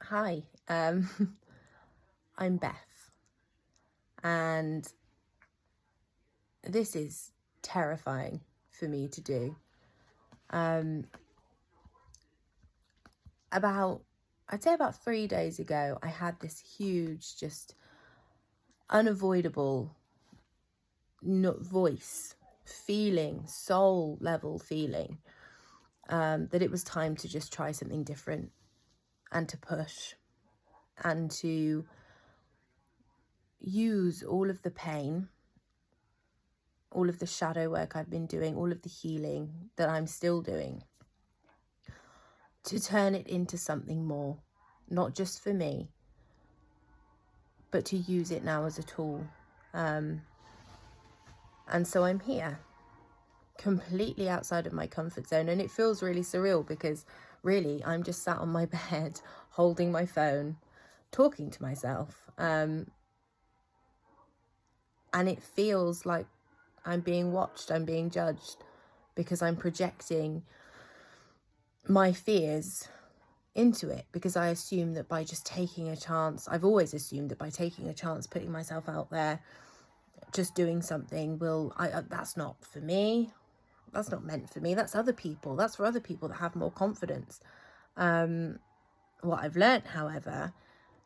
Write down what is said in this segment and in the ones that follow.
Hi, I'm Beth, and this is terrifying for me to do. Um, I'd say about 3 days ago, I had this huge, just unavoidable voice, feeling, soul level feeling, that it was time to just try something different and to push and to use all of the pain, all of the shadow work I've been doing, all of the healing that I'm still doing, to turn it into something more, not just for me, but to use it now as a tool. And so I'm here, completely outside of my comfort zone. And it feels really surreal because really I'm just sat on my bed, holding my phone, talking to myself. And it feels like I'm being watched, I'm being judged, because I'm projecting my fears into it, because I assume that by just taking a chance, I've always assumed that by taking a chance, putting myself out there, just doing something that's not for me, that's not meant for me, that's other people, that's for other people that have more confidence. What I've learned, however,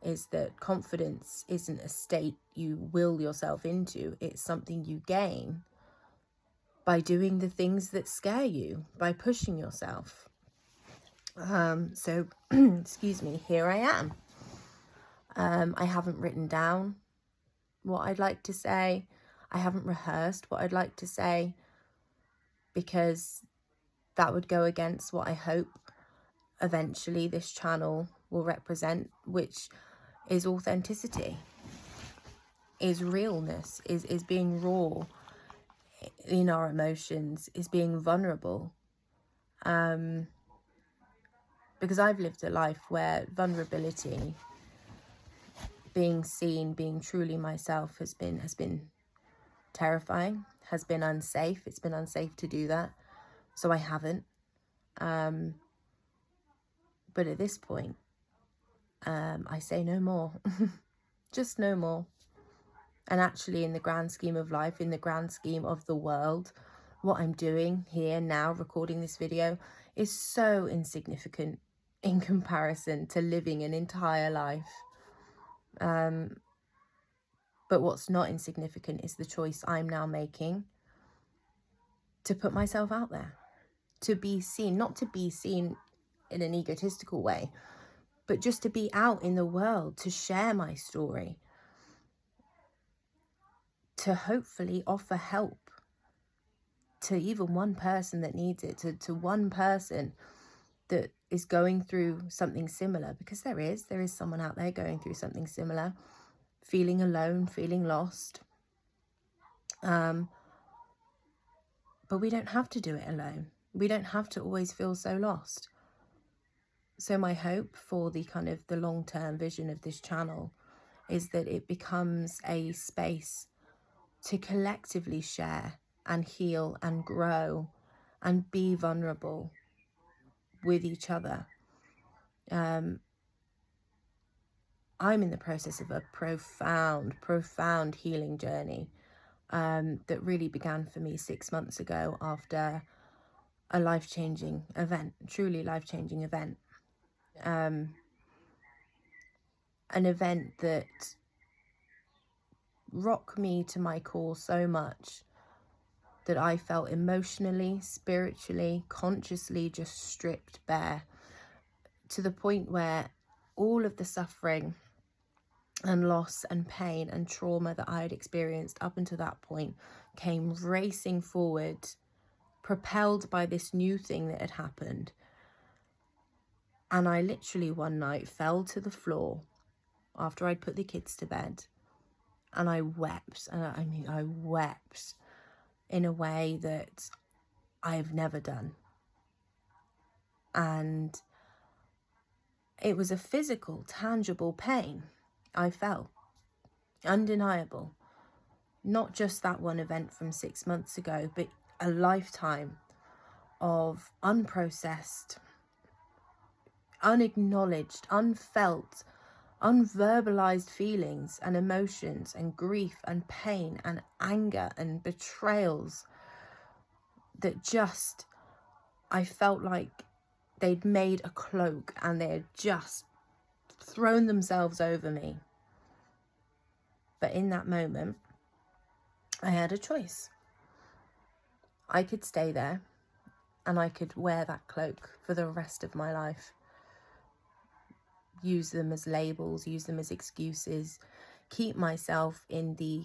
is that confidence isn't a state you will yourself into, it's something you gain by doing the things that scare you, by pushing yourself. So excuse me, here I am. I haven't written down what I'd like to say. I haven't rehearsed what I'd like to say, because that would go against what I hope eventually this channel will represent, which is authenticity, is realness, is being raw in our emotions, is being vulnerable. Because I've lived a life where vulnerability, being seen, being truly myself has been terrifying, has been unsafe. It's been unsafe to do that. So I haven't. But at this point, I say no more. Just no more. And actually, in the grand scheme of life, in the grand scheme of the world, what I'm doing here now, recording this video, is so insignificant in comparison to living an entire life. But what's not insignificant is the choice I'm now making to put myself out there, to be seen, not to be seen in an egotistical way, but just to be out in the world, to share my story, to hopefully offer help to even one person that needs it, to one person that is going through something similar, because there is someone out there going through something similar, feeling alone, feeling lost. But we don't have to do it alone. We don't have to always feel so lost. So my hope for the kind of the long-term vision of this channel is that it becomes a space to collectively share and heal and grow and be vulnerable with each other. I'm in the process of a profound healing journey that really began for me 6 months ago after a life-changing event, truly life-changing event. An event that rocked me to my core so much that I felt emotionally, spiritually, consciously just stripped bare, to the point where all of the suffering and loss and pain and trauma that I had experienced up until that point came racing forward, propelled by this new thing that had happened. And I literally one night fell to the floor after I'd put the kids to bed, and I wept. And I wept in a way that I've never done. And it was a physical, tangible pain I felt, undeniable. Not just that one event from 6 months ago, but a lifetime of unprocessed, unacknowledged, unfelt, unverbalized feelings and emotions and grief and pain and anger and betrayals that just, I felt like they'd made a cloak and they had just thrown themselves over me. But in that moment, I had a choice. I could stay there and I could wear that cloak for the rest of my life. Use them as labels, use them as excuses, keep myself in the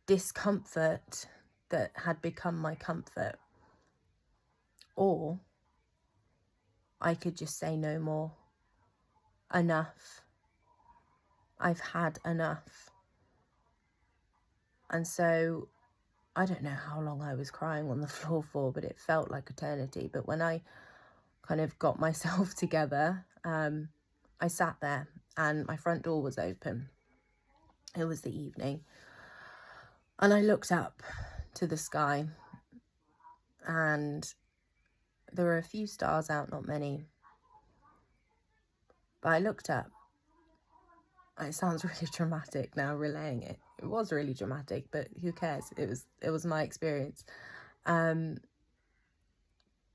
discomfort that had become my comfort. Or I could just say no more. Enough. I've had enough. And so I don't know how long I was crying on the floor for, but it felt like eternity. But when I kind of got myself together, I sat there and my front door was open. It was the evening. And I looked up to the sky and there were a few stars out, not many. But I looked up. It sounds really dramatic now relaying it. It was really dramatic, but who cares? It was my experience. And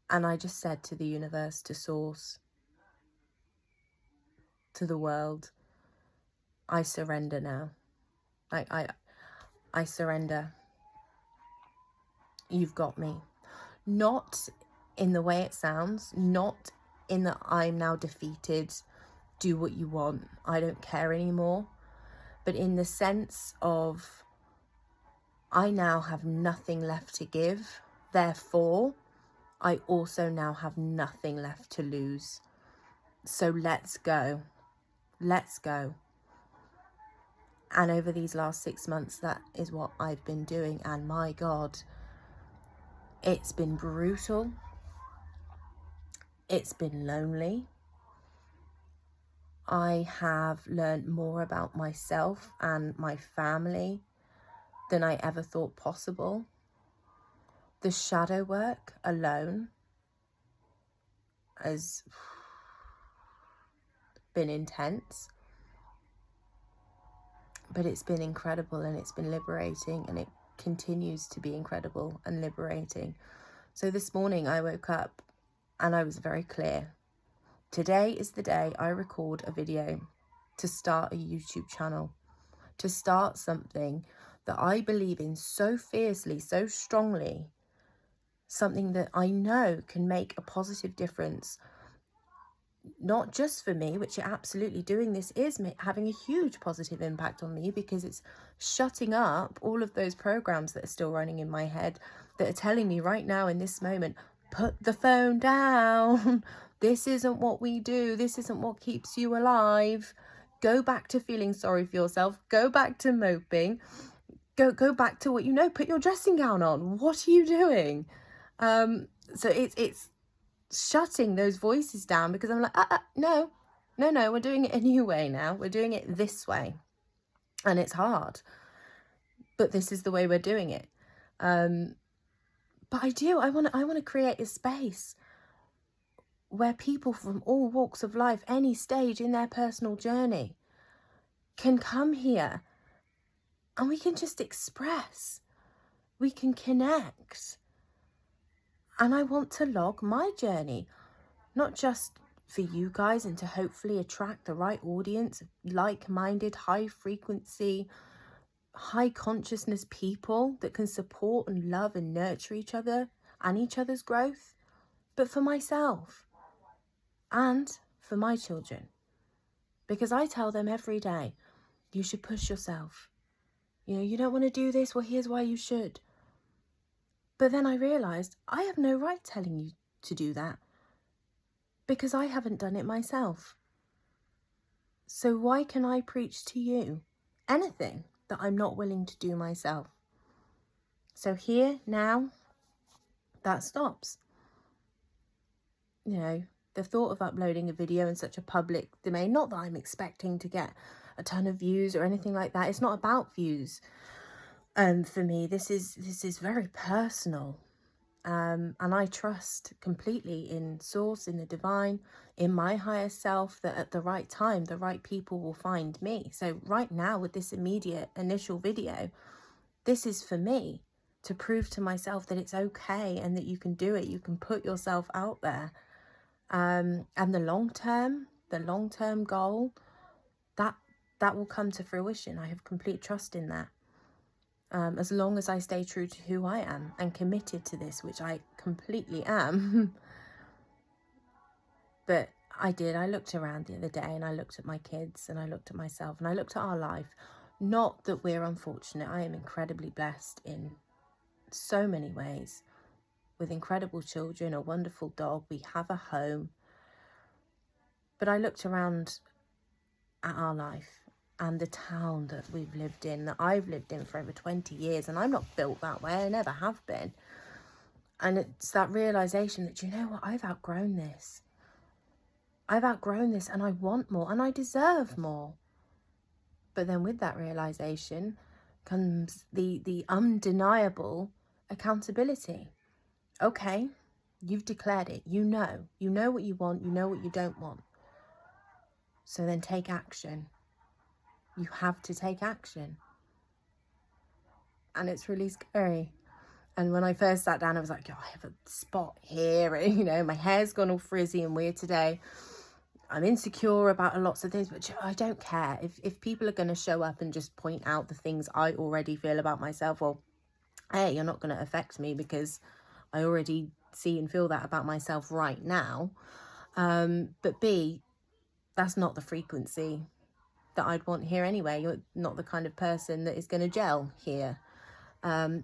I just said to the universe, to source, to the world, I surrender now. I surrender. You've got me. Not in the way it sounds, not in that I'm now defeated, do what you want, I don't care anymore, but in the sense of I now have nothing left to give, therefore I also now have nothing left to lose. So let's go. Let's go. And over these last 6 months, that is what I've been doing. And my God, it's been brutal. It's been lonely. I have learned more about myself and my family than I ever thought possible. The shadow work alone has been intense, but it's been incredible and it's been liberating, and it continues to be incredible and liberating. So this morning I woke up and I was very clear. Today is the day I record a video to start a YouTube channel, to start something that I believe in so fiercely, so strongly, something that I know can make a positive difference, not just for me, which you're absolutely doing. This is having a huge positive impact on me because it's shutting up all of those programs that are still running in my head that are telling me right now in this moment, put the phone down. This isn't what we do. This isn't what keeps you alive. Go back to feeling sorry for yourself. Go back to moping. Go back to what you know. Put your dressing gown on. What are you doing? So it's shutting those voices down because I'm like, no, we're doing it a new way now. We're doing it this way. And it's hard. But this is the way we're doing it. But I want to create a space where people from all walks of life, any stage in their personal journey, can come here and we can just express. We can connect. And I want to log my journey, not just for you guys and to hopefully attract the right audience, like-minded, high-frequency, high-consciousness people that can support and love and nurture each other and each other's growth, but for myself and for my children. Because I tell them every day, you should push yourself. You don't want to do this, well, here's why you should. But then I realised I have no right telling you to do that because I haven't done it myself. So why can I preach to you anything that I'm not willing to do myself? So here, now, that stops. The thought of uploading a video in such a public domain, not that I'm expecting to get a ton of views or anything like that. It's not about views. For me, this is very personal. And I trust completely in source, in the divine, in my higher self, that at the right time, the right people will find me. So right now, with this immediate initial video, this is for me to prove to myself that it's okay and that you can do it. You can put yourself out there. And the long-term goal, that will come to fruition. I have complete trust in that. As long as I stay true to who I am and committed to this, which I completely am. But I looked around the other day and I looked at my kids and I looked at myself and I looked at our life. Not that we're unfortunate. I am incredibly blessed in so many ways, with incredible children, a wonderful dog. We have a home. But I looked around at our life and the town that we've lived in, that I've lived in for over 20 years, and I'm not built that way. I never have been. And it's that realization that, you know what, I've outgrown this. I've outgrown this and I want more and I deserve more. But then with that realization comes the undeniable accountability. Okay, you've declared it. You know what you want. You know what you don't want. So then take action. You have to take action. And it's really scary. And when I first sat down, I was like, oh, I have a spot here. And, you know, my hair's gone all frizzy and weird today. I'm insecure about lots of things, but I don't care. If people are going to show up and just point out the things I already feel about myself, well, A, you're not going to affect me because I already see and feel that about myself right now. But B, that's not the frequency that I'd want here anyway. You're not the kind of person that is going to gel here.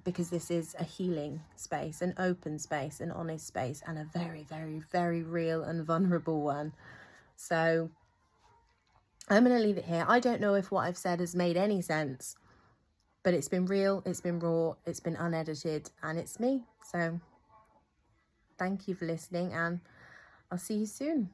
Because this is a healing space, an open space, an honest space, and a very, very, very real and vulnerable one. So I'm going to leave it here. I don't know if what I've said has made any sense, but it's been real, it's been raw, it's been unedited, and it's me. So thank you for listening, and I'll see you soon.